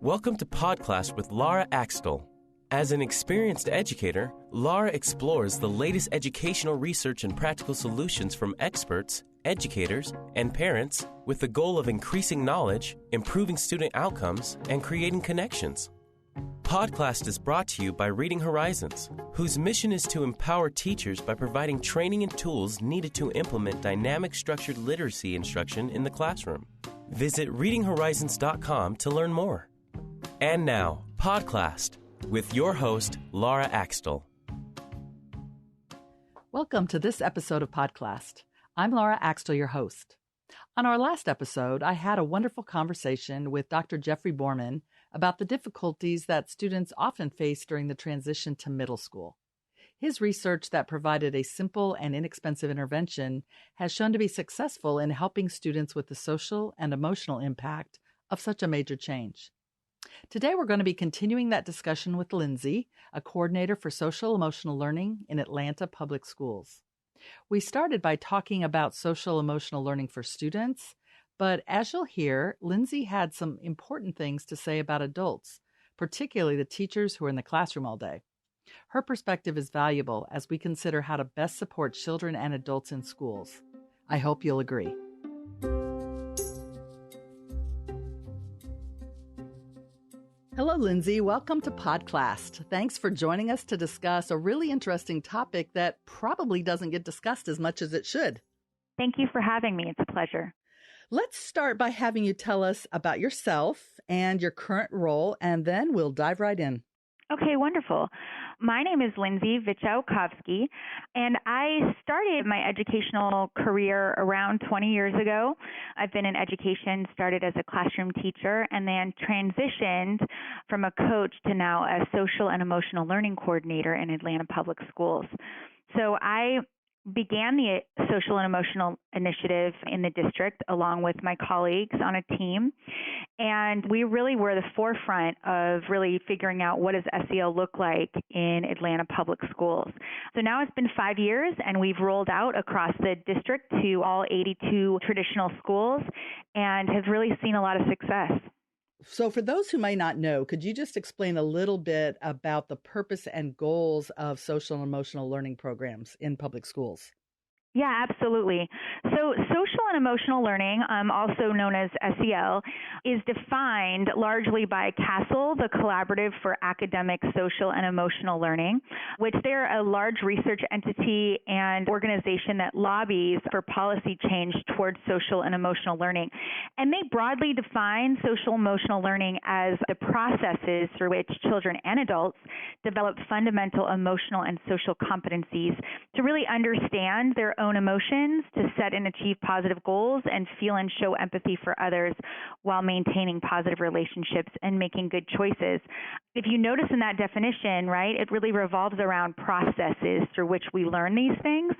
Welcome to Podclassed with Laura Axtell. As an experienced educator, Laura explores the latest educational research and practical solutions from experts, educators, and parents with the goal of increasing knowledge, improving student outcomes, and creating connections. Podclassed is brought to you by Reading Horizons, whose mission is to empower teachers by providing training and tools needed to implement dynamic structured literacy instruction in the classroom. Visit readinghorizons.com to learn more. And now, Podclassed, with your host, Laura Axtell. Welcome to this episode of Podclassed. I'm Laura Axtell, your host. On our last episode, I had a wonderful conversation with Dr. Jeffrey Borman about the difficulties that students often face during the transition to middle school. His research that provided a simple and inexpensive intervention has shown to be successful in helping students with the social and emotional impact of such a major change. Today, we're going to be continuing that discussion with Lindsay, a coordinator for social emotional learning in Atlanta Public Schools. We started by talking about social emotional learning for students, but as you'll hear, Lindsay had some important things to say about adults, particularly the teachers who are in the classroom all day. Her perspective is valuable as we consider how to best support children and adults in schools. I hope you'll agree. Hello, Lindsay. Welcome to Podclassed. Thanks for joining us to discuss a really interesting topic that probably doesn't get discussed as much as it should. Thank you for having me. It's a pleasure. Let's start by having you tell us about yourself and your current role, and then we'll dive right in. Okay, wonderful. My name is Lindsay Wyczalkowski, and I started my educational career around 20 years ago. I've been in education, started as a classroom teacher, and then transitioned from a coach to now a social and emotional learning coordinator in Atlanta Public Schools. So I began the social and emotional initiative in the district along with my colleagues on a team. And we really were the forefront of really figuring out what does SEL look like in Atlanta Public Schools. So now it's been 5 years and we've rolled out across the district to all 82 traditional schools and have really seen a lot of success. So for those who might not know, could you just explain a little bit about the purpose and goals of social and emotional learning programs in public schools? Yeah, absolutely. So social and emotional learning, also known as SEL, is defined largely by CASEL, the Collaborative for Academic, Social, and Emotional Learning, which they're a large research entity and organization that lobbies for policy change towards social and emotional learning. And they broadly define social emotional learning as the processes through which children and adults develop fundamental emotional and social competencies to really understand their own emotions, to set and achieve positive goals, and feel and show empathy for others while maintaining positive relationships and making good choices. If you notice in that definition, right, it really revolves around processes through which we learn these things,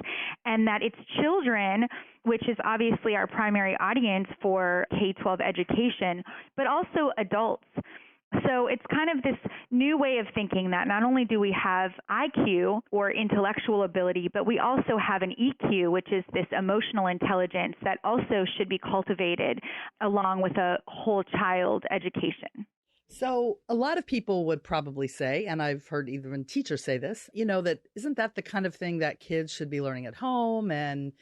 and that it's children, which is obviously our primary audience for K-12 education, but also adults. So it's kind of this new way of thinking that not only do we have IQ or intellectual ability, but we also have an EQ, which is this emotional intelligence that also should be cultivated along with a whole child education. So a lot of people would probably say, and I've heard even teachers say this, that isn't that the kind of thing that kids should be learning at home? And,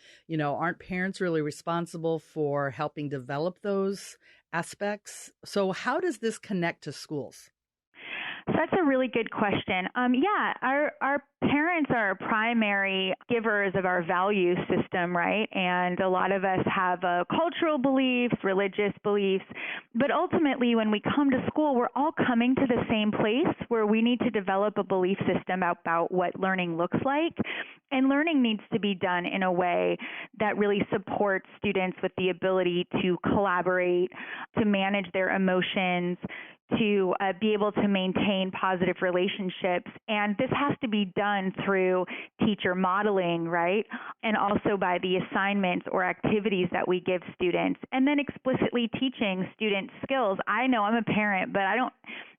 aren't parents really responsible for helping develop those aspects? So how does this connect to schools? So that's a really good question. Our parents are primary givers of our value system, right? And a lot of us have cultural beliefs, religious beliefs. But ultimately, when we come to school, we're all coming to the same place where we need to develop a belief system about what learning looks like. And learning needs to be done in a way that really supports students with the ability to collaborate, to manage their emotions, to be able to maintain positive relationships. And this has to be done through teacher modeling, right? And also by the assignments or activities that we give students, and then explicitly teaching students skills. I know I'm a parent, but I don't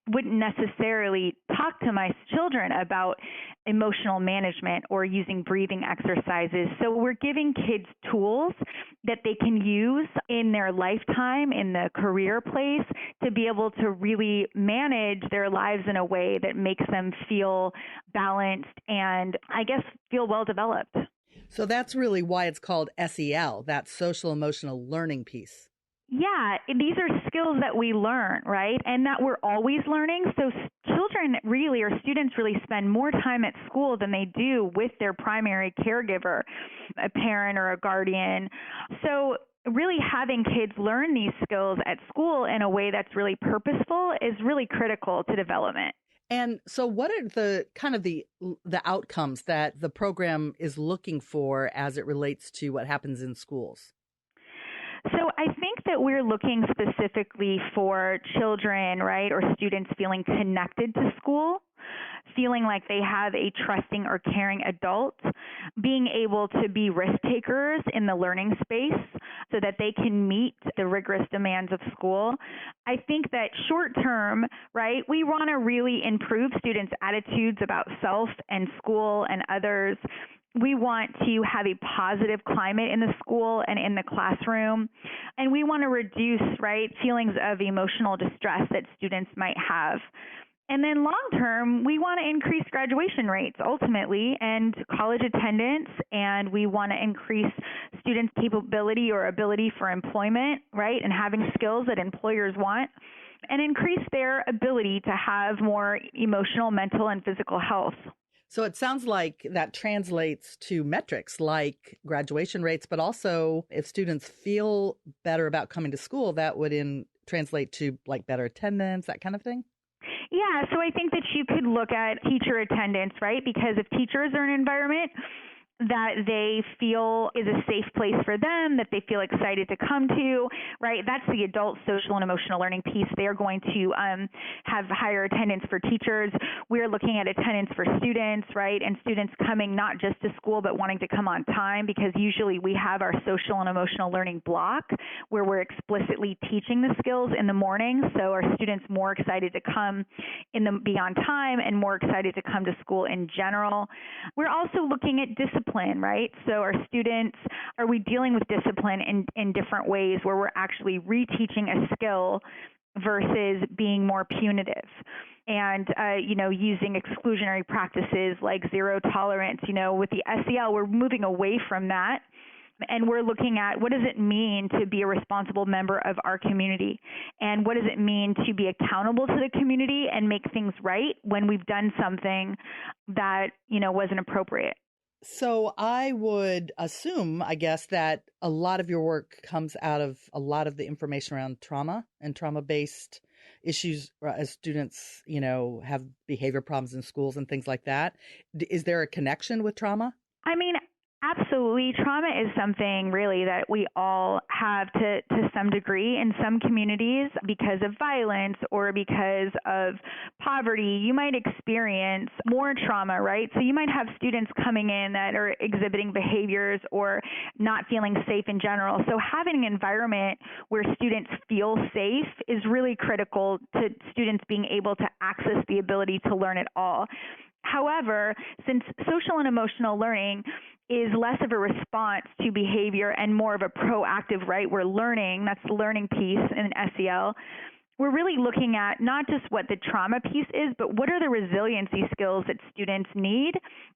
wouldn't necessarily talk to my children about emotional management or using breathing exercises. So we're giving kids tools that they can use in their lifetime, in the career place, to be able to really manage their lives in a way that makes them feel balanced and, I guess, feel well developed. So that's really why it's called SEL, that social emotional learning piece. Yeah, these are skills that we learn, right? And that we're always learning. So children really, or students really, spend more time at school than they do with their primary caregiver, a parent or a guardian. So really having kids learn these skills at school in a way that's really purposeful is really critical to development. And so what are the kind of the outcomes that the program is looking for as it relates to what happens in schools? So I think that we're looking specifically for children, right, or students feeling connected to school, feeling like they have a trusting or caring adult, being able to be risk takers in the learning space so that they can meet the rigorous demands of school. I think that short term, right, we want to really improve students' attitudes about self and school and others. We want to have a positive climate in the school and in the classroom. And we want to reduce, right, feelings of emotional distress that students might have. And then long term, we want to increase graduation rates ultimately and college attendance, and we want to increase students' capability or ability for employment, right, and having skills that employers want, and increase their ability to have more emotional, mental, and physical health. So it sounds like that translates to metrics like graduation rates, but also if students feel better about coming to school, that would translate to like better attendance, that kind of thing? Yeah, so I think that you could look at teacher attendance, right? Because if teachers are in an environment that they feel is a safe place for them, that they feel excited to come to, right? That's the adult social and emotional learning piece. They're going to have higher attendance for teachers. We're looking at attendance for students, right? And students coming not just to school, but wanting to come on time, because usually we have our social and emotional learning block where we're explicitly teaching the skills in the morning. So our students more excited to come be on time and more excited to come to school in general. We're also looking at discipline, right? So our students, are we dealing with discipline in different ways where we're actually reteaching a skill versus being more punitive and, using exclusionary practices like zero tolerance? With the SEL, we're moving away from that. And we're looking at what does it mean to be a responsible member of our community? And what does it mean to be accountable to the community and make things right when we've done something that, wasn't appropriate? So I would assume, I guess, that a lot of your work comes out of a lot of the information around trauma and trauma-based issues as students, have behavior problems in schools and things like that. Is there a connection with trauma? I mean, absolutely. Trauma is something really that we all have to some degree in some communities because of violence or because of poverty. You might experience more trauma, right? So you might have students coming in that are exhibiting behaviors or not feeling safe in general. So having an environment where students feel safe is really critical to students being able to access the ability to learn it all. However, since social and emotional learning is less of a response to behavior and more of a proactive, right? We're learning, that's the learning piece in SEL. We're really looking at not just what the trauma piece is, but what are the resiliency skills that students need,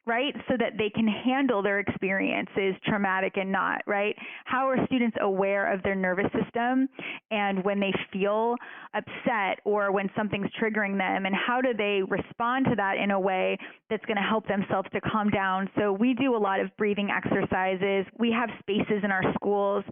right? So that they can handle their experiences, traumatic and not, right? How are students aware of their nervous system and when they feel upset or when something's triggering them, and how do they respond to that in a way that's going to help themselves to calm down? So we do a lot of breathing exercises. We have spaces in our schools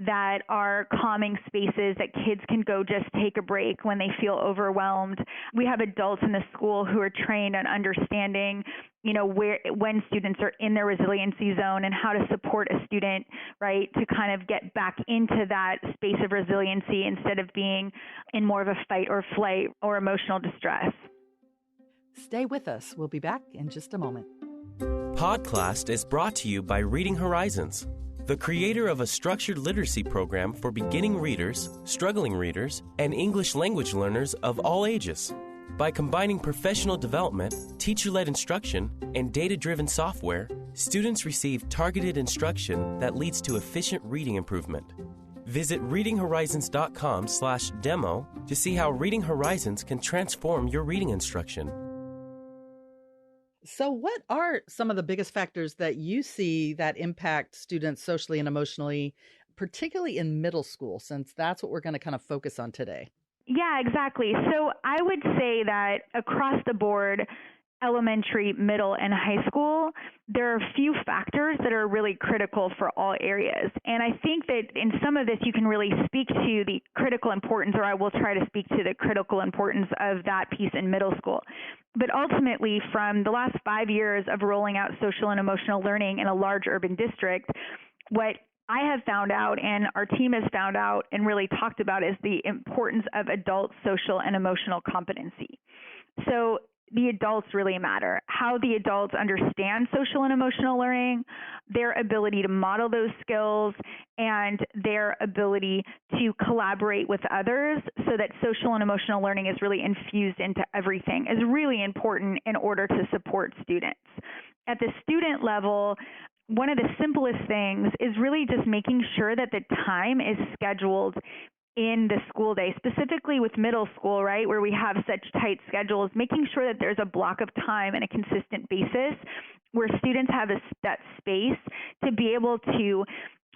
that are calming spaces that kids can go just take a break when they feel overwhelmed. We have adults in the school who are trained on understanding, when students are in their resiliency zone and how to support a student, right, to kind of get back into that space of resiliency instead of being in more of a fight or flight or emotional distress. Stay with us. We'll be back in just a moment. Podclassed is brought to you by Reading Horizons, the creator of a structured literacy program for beginning readers, struggling readers, and English language learners of all ages. By combining professional development, teacher-led instruction, and data-driven software, students receive targeted instruction that leads to efficient reading improvement. Visit readinghorizons.com/demo to see how Reading Horizons can transform your reading instruction. So what are some of the biggest factors that you see that impact students socially and emotionally, particularly in middle school, since that's what we're going to kind of focus on today? Yeah, exactly. So I would say that across the board, elementary, middle, and high school, there are a few factors that are really critical for all areas. And I think that in some of this, you can really speak to the critical importance, or I will try to speak to the critical importance of that piece in middle school. But ultimately, from the last 5 years of rolling out social and emotional learning in a large urban district, what I have found out and our team has found out and really talked about is the importance of adult social and emotional competency. So the adults really matter. How the adults understand social and emotional learning, their ability to model those skills, and their ability to collaborate with others so that social and emotional learning is really infused into everything is really important in order to support students. At the student level, one of the simplest things is really just making sure that the time is scheduled in the school day, specifically with middle school, right, where we have such tight schedules, making sure that there's a block of time and a consistent basis where students have that space to be able to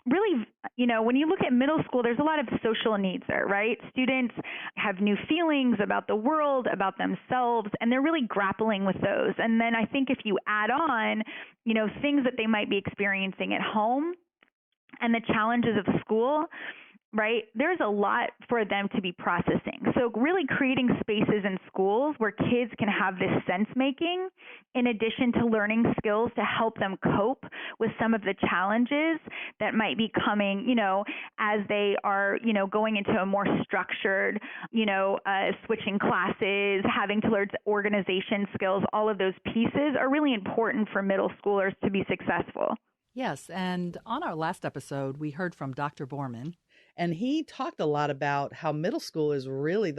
really, when you look at middle school, there's a lot of social needs there, right? Students have new feelings about the world, about themselves, and they're really grappling with those. And then I think if you add on, things that they might be experiencing at home and the challenges of school, right, there's a lot for them to be processing. So really creating spaces in schools where kids can have this sense making in addition to learning skills to help them cope with some of the challenges that might be coming, as they are, going into a more structured, switching classes, having to learn organization skills. All of those pieces are really important for middle schoolers to be successful. Yes, and on our last episode, we heard from Dr. Borman, and he talked a lot about how middle school is really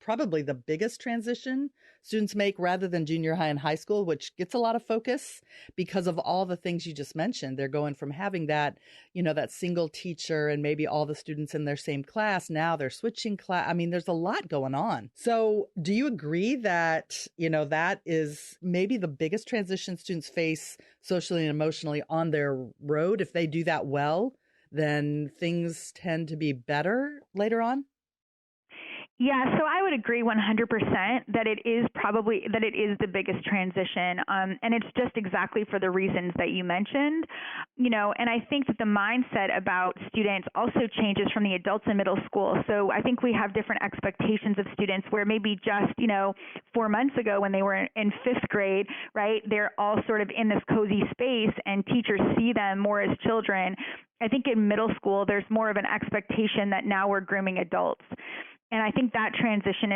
probably the biggest transition students make rather than junior high and high school, which gets a lot of focus because of all the things you just mentioned. They're going from having that, that single teacher and maybe all the students in their same class. Now they're switching class. I mean, there's a lot going on. So do you agree that, that is maybe the biggest transition students face socially and emotionally on their road? If they do that well, then things tend to be better later on? Yeah, so I would agree 100% that it is the biggest transition, and it's just exactly for the reasons that you mentioned, and I think that the mindset about students also changes from the adults in middle school. So I think we have different expectations of students where maybe just, 4 months ago when they were in fifth grade, right, they're all sort of in this cozy space and teachers see them more as children. I think in middle school, there's more of an expectation that now we're grooming adults. And I think that transition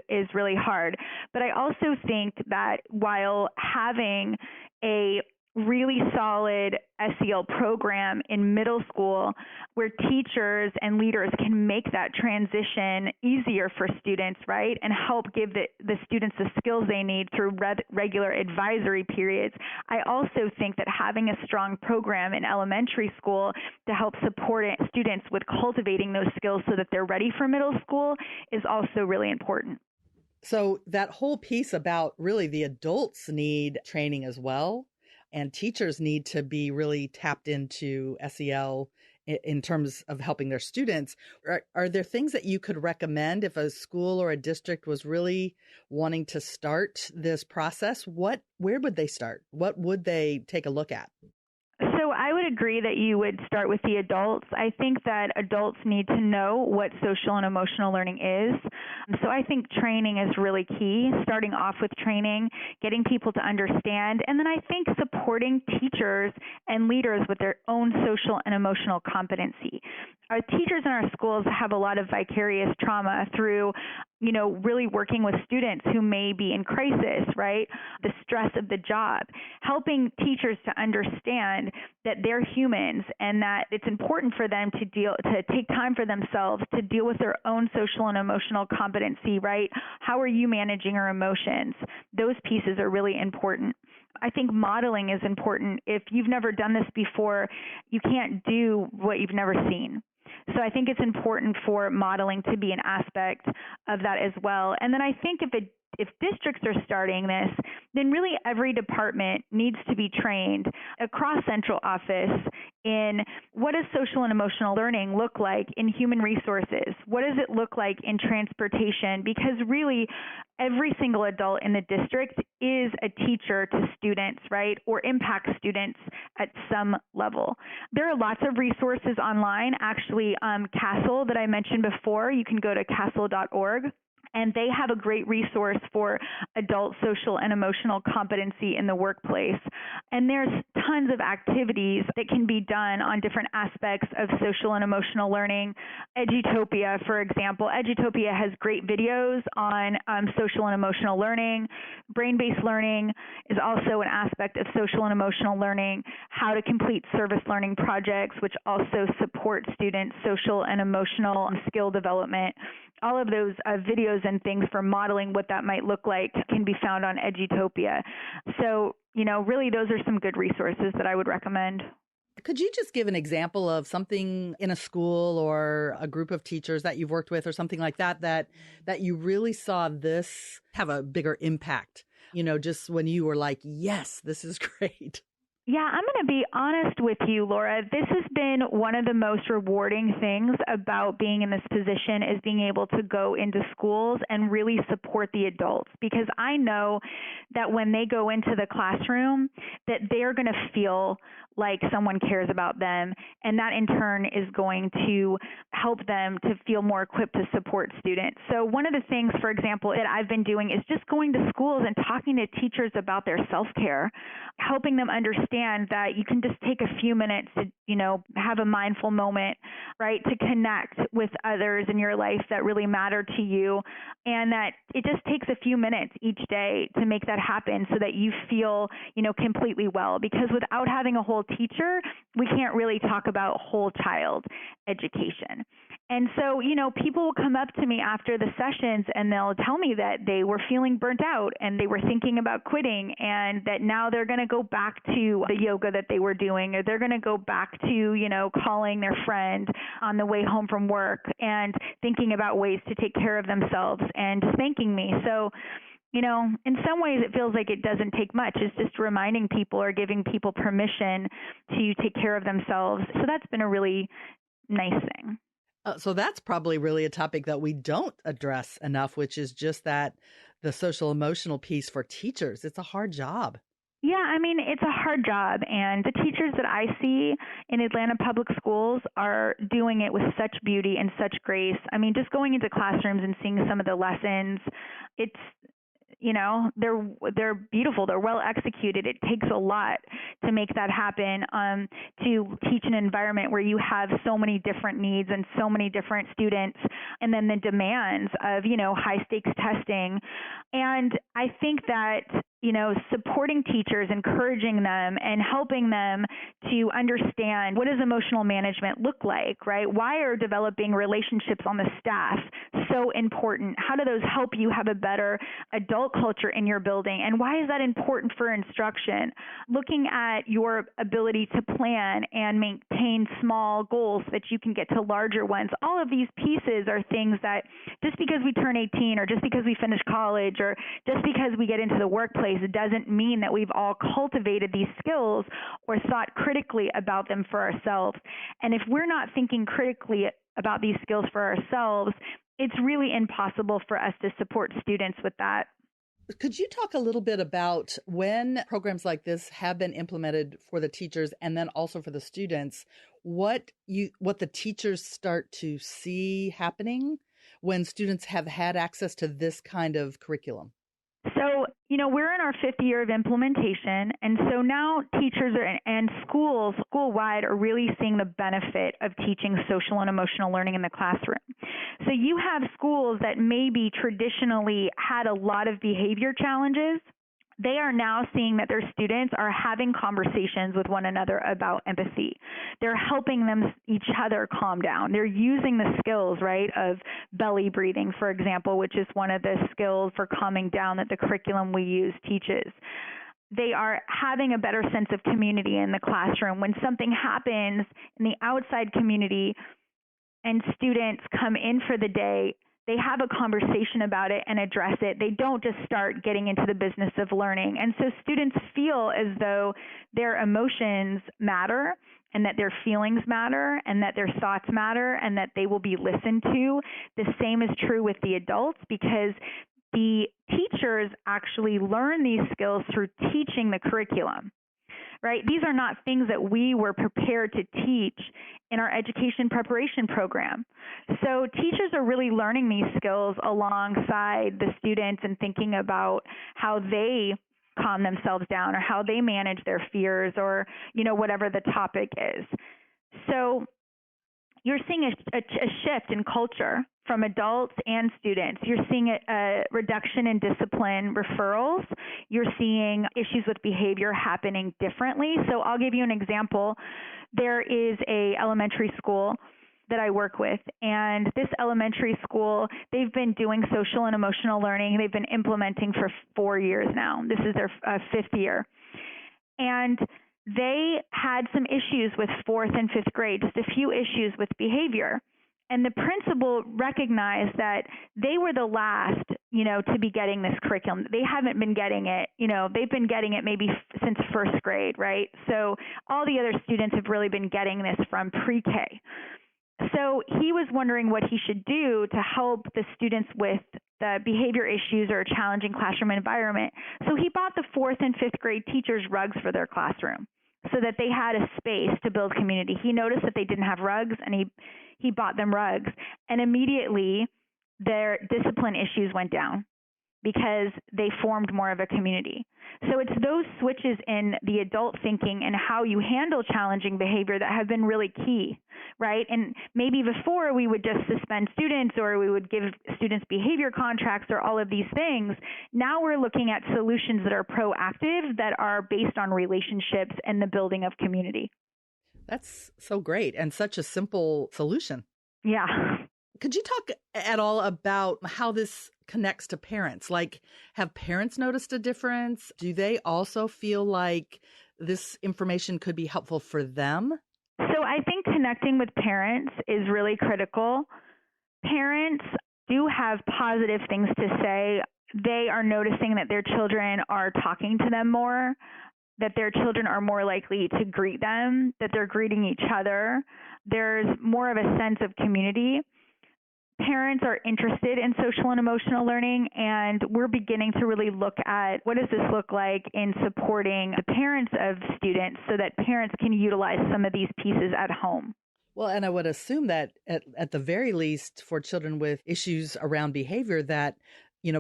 is really hard. But I also think that while having a really solid SEL program in middle school where teachers and leaders can make that transition easier for students, right, and help give the students the skills they need through regular advisory periods, I also think that having a strong program in elementary school to help support students with cultivating those skills so that they're ready for middle school is also really important. So that whole piece about really the adults need training as well. And teachers need to be really tapped into SEL in terms of helping their students. Are there things that you could recommend if a school or a district was really wanting to start this process? Where would they start? What would they take a look at? So I would agree that you would start with the adults. I think that adults need to know what social and emotional learning is. So I think training is really key, starting off with training, getting people to understand, and then I think supporting teachers and leaders with their own social and emotional competency. Our teachers in our schools have a lot of vicarious trauma through really working with students who may be in crisis, right? The stress of the job, helping teachers to understand that they're humans and that it's important for them to take time for themselves to deal with their own social and emotional competency, right? How are you managing your emotions? Those pieces are really important. I think modeling is important. If you've never done this before, you can't do what you've never seen. So I think it's important for modeling to be an aspect of that as well. And then I think if districts are starting this, then really every department needs to be trained across central office in what does social and emotional learning look like in human resources? What does it look like in transportation? Because really every single adult in the district is a teacher to students, right? Or impacts students at some level. There are lots of resources online. Actually, CASEL that I mentioned before, you can go to casel.org. And they have a great resource for adult social and emotional competency in the workplace. And there's tons of activities that can be done on different aspects of social and emotional learning. Edutopia, for example. Edutopia has great videos on social and emotional learning. Brain-based learning is also an aspect of social and emotional learning. How to complete service learning projects, which also support students' social and emotional skill development. All of those videos and things for modeling what that might look like can be found on Edutopia. So, really those are some good resources that I would recommend. Could you just give an example of something in a school or a group of teachers that you've worked with or something like that you really saw this have a bigger impact? Just when you were like, yes, this is great. Yeah, I'm going to be honest with you, Laura. This has been one of the most rewarding things about being in this position is being able to go into schools and really support the adults, because I know that when they go into the classroom that they're going to feel like someone cares about them, and that in turn is going to help them to feel more equipped to support students. So one of the things, for example, that I've been doing is just going to schools and talking to teachers about their self-care, helping them understand that you can just take a few minutes to, have a mindful moment, right, to connect with others in your life that really matter to you, and that it just takes a few minutes each day to make that happen so that you feel, completely well. Because without having a whole teacher, we can't really talk about whole child education. And so, people will come up to me after the sessions and they'll tell me that they were feeling burnt out and they were thinking about quitting, and that now they're going to go back to the yoga that they were doing, or they're going to go back to, calling their friend on the way home from work and thinking about ways to take care of themselves and thanking me. So, in some ways it feels like it doesn't take much. It's just reminding people or giving people permission to take care of themselves. So that's been a really nice thing. So that's probably really a topic that we don't address enough, which is just that the social emotional piece for teachers. It's a hard job. Yeah, it's a hard job, and the teachers that I see in Atlanta public schools are doing it with such beauty and such grace. Just going into classrooms and seeing some of the lessons, it's, they're beautiful. They're well executed. It takes a lot to make that happen, to teach an environment where you have so many different needs and so many different students, and then the demands of, high stakes testing. And I think that, supporting teachers, encouraging them and helping them to understand what does emotional management look like, right? Why are developing relationships on the staff so important? How do those help you have a better adult culture in your building? And why is that important for instruction? Looking at your ability to plan and maintain small goals so that you can get to larger ones. All of these pieces are things that just because we turn 18 or just because we finish college or just because we get into the workplace, it doesn't mean that we've all cultivated these skills or thought critically about them for ourselves. And if we're not thinking critically about these skills for ourselves, it's really impossible for us to support students with that. Could you talk a little bit about when programs like this have been implemented for the teachers and then also for the students, what the teachers start to see happening when students have had access to this kind of curriculum? So, we're in our 5th year of implementation, and so now teachers and school-wide are really seeing the benefit of teaching social and emotional learning in the classroom. So you have schools that maybe traditionally had a lot of behavior challenges. They are now seeing that their students are having conversations with one another about empathy. They're helping each other calm down. They're using the skills, right, of belly breathing, for example, which is one of the skills for calming down that the curriculum we use teaches. They are having a better sense of community in the classroom. When something happens in the outside community and students come in for the day, they have a conversation about it and address it. They don't just start getting into the business of learning. And so students feel as though their emotions matter and that their feelings matter and that their thoughts matter and that they will be listened to. The same is true with the adults, because the teachers actually learn these skills through teaching the curriculum. Right? These are not things that we were prepared to teach in our education preparation program. So teachers are really learning these skills alongside the students and thinking about how they calm themselves down or how they manage their fears or, whatever the topic is. So you're seeing a shift in culture from adults and students. You're seeing a reduction in discipline referrals. You're seeing issues with behavior happening differently. So I'll give you an example. There is a elementary school that I work with, and this elementary school, they've been doing social and emotional learning. They've been implementing for 4 years now. This is their 5th year. And they had some issues with 4th and 5th grade, just a few issues with behavior. And the principal recognized that they were the last, to be getting this curriculum. They haven't been getting it, they've been getting it maybe since 1st grade, right? So all the other students have really been getting this from pre-K. So he was wondering what he should do to help the students with the behavior issues or a challenging classroom environment. So he bought the 4th and 5th grade teachers rugs for their classroom so that they had a space to build community. He noticed that they didn't have rugs, and he bought them rugs. And immediately their discipline issues went down because they formed more of a community. So it's those switches in the adult thinking and how you handle challenging behavior that have been really key, right? And maybe before we would just suspend students or we would give students behavior contracts or all of these things. Now we're looking at solutions that are proactive, that are based on relationships and the building of community. That's so great and such a simple solution. Yeah. Could you talk at all about how this connects to parents? Like, have parents noticed a difference? Do they also feel like this information could be helpful for them? So I think connecting with parents is really critical. Parents do have positive things to say. They are noticing that their children are talking to them more, that their children are more likely to greet them, that they're greeting each other. There's more of a sense of community. Parents are interested in social and emotional learning, and we're beginning to really look at what does this look like in supporting the parents of students so that parents can utilize some of these pieces at home. Well, and I would assume that at the very least for children with issues around behavior that,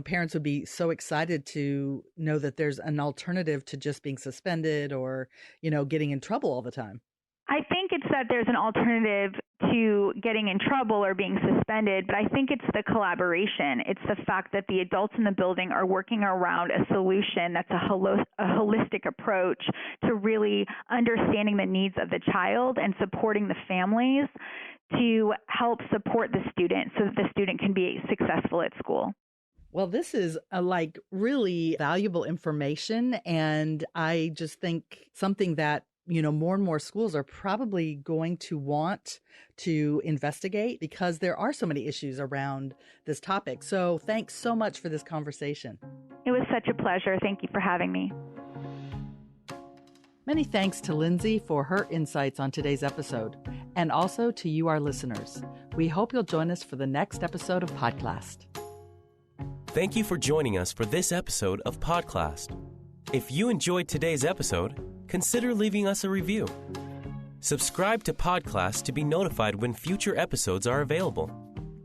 parents would be so excited to know that there's an alternative to just being suspended or, getting in trouble all the time. I think it's that there's an alternative to getting in trouble or being suspended, but I think it's the collaboration. It's the fact that the adults in the building are working around a solution that's a holistic approach to really understanding the needs of the child and supporting the families to help support the student so that the student can be successful at school. Well, this is really valuable information, and I just think something that more and more schools are probably going to want to investigate because there are so many issues around this topic. So thanks so much for this conversation. It was such a pleasure. Thank you for having me. Many thanks to Lindsay for her insights on today's episode, and also to you, our listeners. We hope you'll join us for the next episode of Podclassed. Thank you for joining us for this episode of Podclassed. If you enjoyed today's episode, consider leaving us a review. Subscribe to Podclassed to be notified when future episodes are available.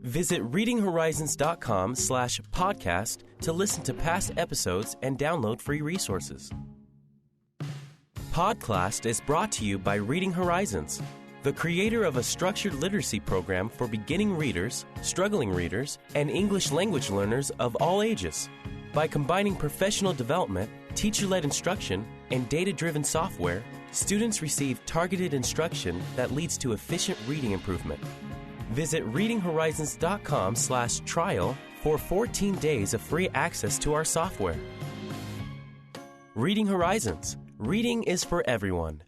Visit readinghorizons.com/podcast to listen to past episodes and download free resources. Podclassed is brought to you by Reading Horizons. the creator of a structured literacy program for beginning readers, struggling readers, and English language learners of all ages. By combining professional development, teacher-led instruction, and data-driven software, students receive targeted instruction that leads to efficient reading improvement. Visit readinghorizons.com/trial for 14 days of free access to our software. Reading Horizons. Reading is for everyone.